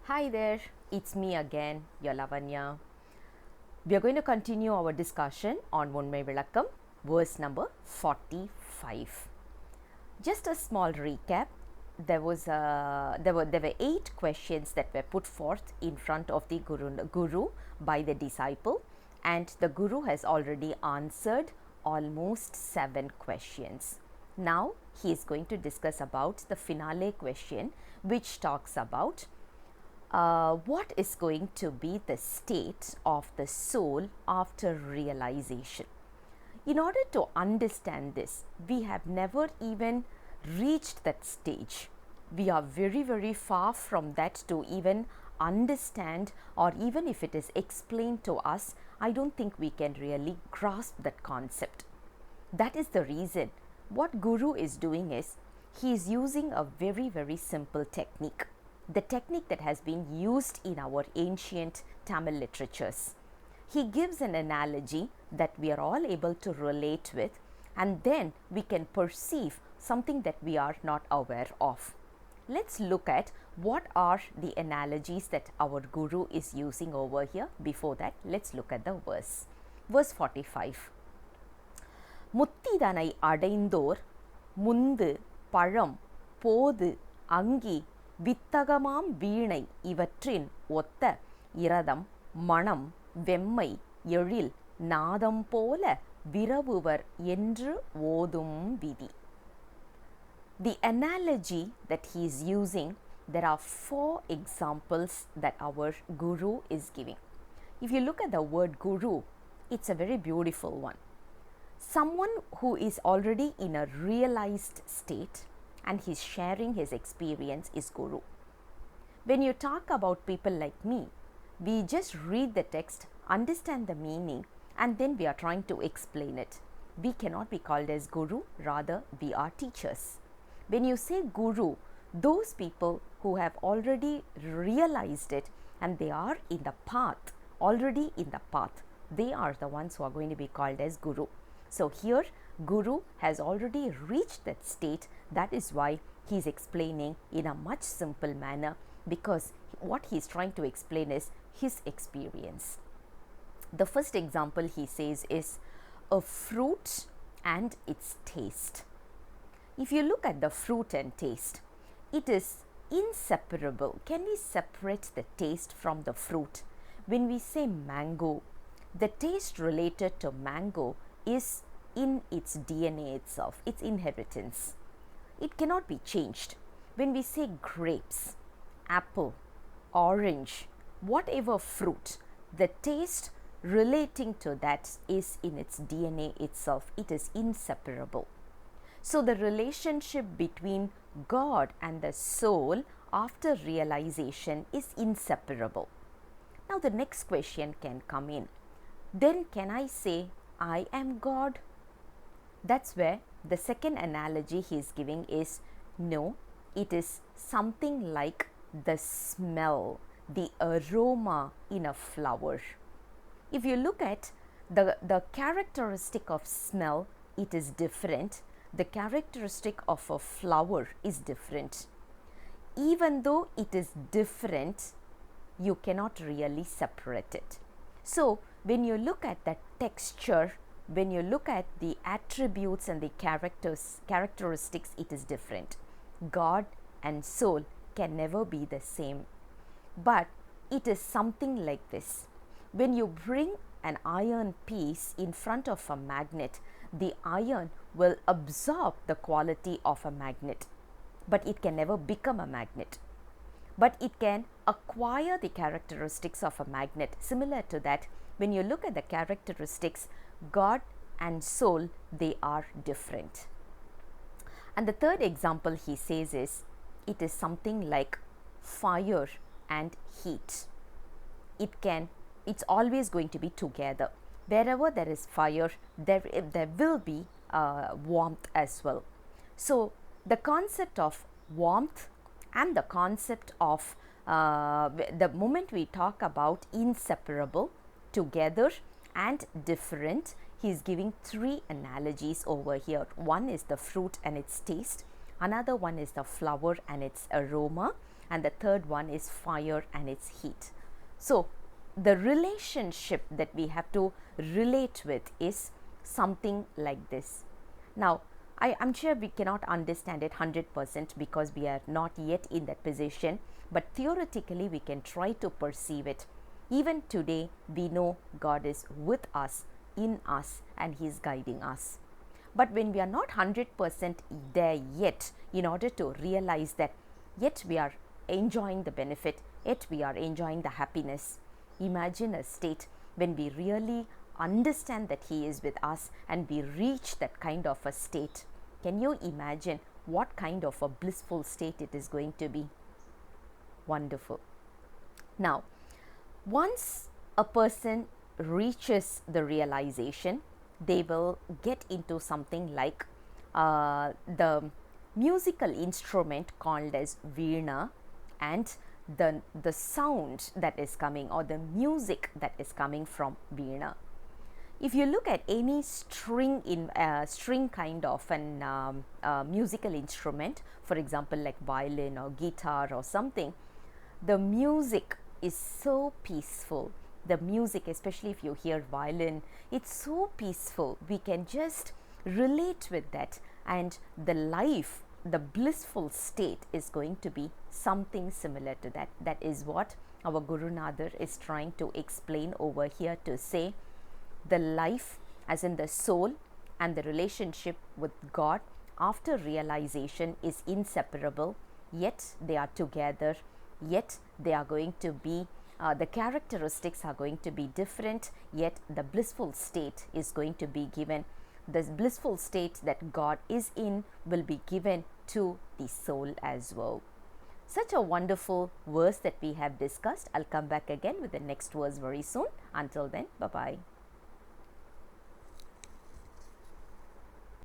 Hi there, it's me again, your Lavanya. We are going to continue our discussion on Unmai vilakkam, verse number 45. Just a small recap. There were 8 questions that were put forth in front of the guru by the disciple, and the guru has already answered almost 7 questions. Now he is going to discuss about the finale question, which talks about what is going to be the state of the soul after realization. In order to understand this, we have never even reached that stage. We are very, very far from that to even understand, or even if it is explained to us, I don't think we can really grasp that concept. That is the reason what Guru is doing is he is using a very, very simple technique, the technique that has been used in our ancient Tamil literatures. He gives an analogy that we are all able to relate with, and then we can perceive something that we are not aware of. Let's look at what are the analogies that our Guru is using over here. Before that, let's look at the verse. Verse 45. முத்திதனை அடைந்தோர் முந்து பழம் போது அங்கி வித்தகமாம் வீணை இவற்றின் ஒத்த இரதம் மணம் வெம்மை எழில் நாதம் போல விரவுவர் என்று ஓதும் விதி. The analogy that he is using, there are 4 examples that our Guru is giving. If you look at the word Guru, it's a very beautiful one. Someone who is already in a realized state and he's sharing his experience is Guru. When you talk about people like me, we just read the text, understand the meaning, and then we are trying to explain it. We cannot be called as Guru, rather we are teachers. When you say Guru, those people who have already realized it and they are in the path, already in the path, they are the ones who are going to be called as Guru. So here Guru has already reached that state. That is why he is explaining in a much simple manner, because what he is trying to explain is his experience. The first example he says is a fruit and its taste. If you look at the fruit and taste, it is inseparable. Can we separate the taste from the fruit? When we say mango, the taste related to mango is in its DNA itself, its inheritance. It cannot be changed. When we say grapes, apple, orange, whatever fruit, the taste relating to that is in its DNA itself. It is inseparable. So the relationship between God and the soul after realization is inseparable. Now the next question can come in. Then can I say I am God? That's where the second analogy he is giving is no, it is something like the smell, the aroma in a flower. If you look at the characteristic of smell, it is different. The characteristic of a flower is different. Even though it is different, you cannot really separate it. So when you look at that texture, when you look at the attributes and the characteristics, it is different. God and soul can never be the same. But it is something like this. When you bring an iron piece in front of a magnet, the iron will absorb the quality of a magnet, but it can never become a magnet. But it can acquire the characteristics of a magnet. Similar to that, when you look at the characteristics, God and soul, they are different. And the third example he says is, it is something like fire and heat. It's always going to be together. Wherever there is fire, there will be warmth as well. So the concept of warmth and the concept of the moment we talk about inseparable, together and different, he is giving 3 analogies over here. One is the fruit and its taste, another one is the flower and its aroma, and the third one is fire and its heat. So the relationship that we have to relate with is something like this. Now, I'm sure we cannot understand it 100% because we are not yet in that position, but theoretically we can try to perceive it. Even today, we know God is with us, in us, and He is guiding us. But when we are not 100% there yet, in order to realize that, yet we are enjoying the benefit, yet we are enjoying the happiness. Imagine a state when we really understand that He is with us and we reach that kind of a state. Can you imagine what kind of a blissful state it is going to be? Wonderful. Now, once a person reaches the realization, they will get into something like the musical instrument called as veena, and the sound that is coming, or the music that is coming from veena. If you look at any string kind of an musical instrument, for example like violin or guitar or something, the music is so peaceful. The music, especially if you hear violin, it's so peaceful. We can just relate with that, and the life, the blissful state is going to be something similar to that. That is what our Gurunatha is trying to explain over here, to say the life, as in the soul, and the relationship with God after realization is inseparable, yet they are together, yet they are going to be the characteristics are going to be different, yet the blissful state is going to be given. The blissful state that God is in will be given to the soul as well. Such a wonderful verse that we have discussed. I'll come back again with the next verse very soon. Until then, bye-bye.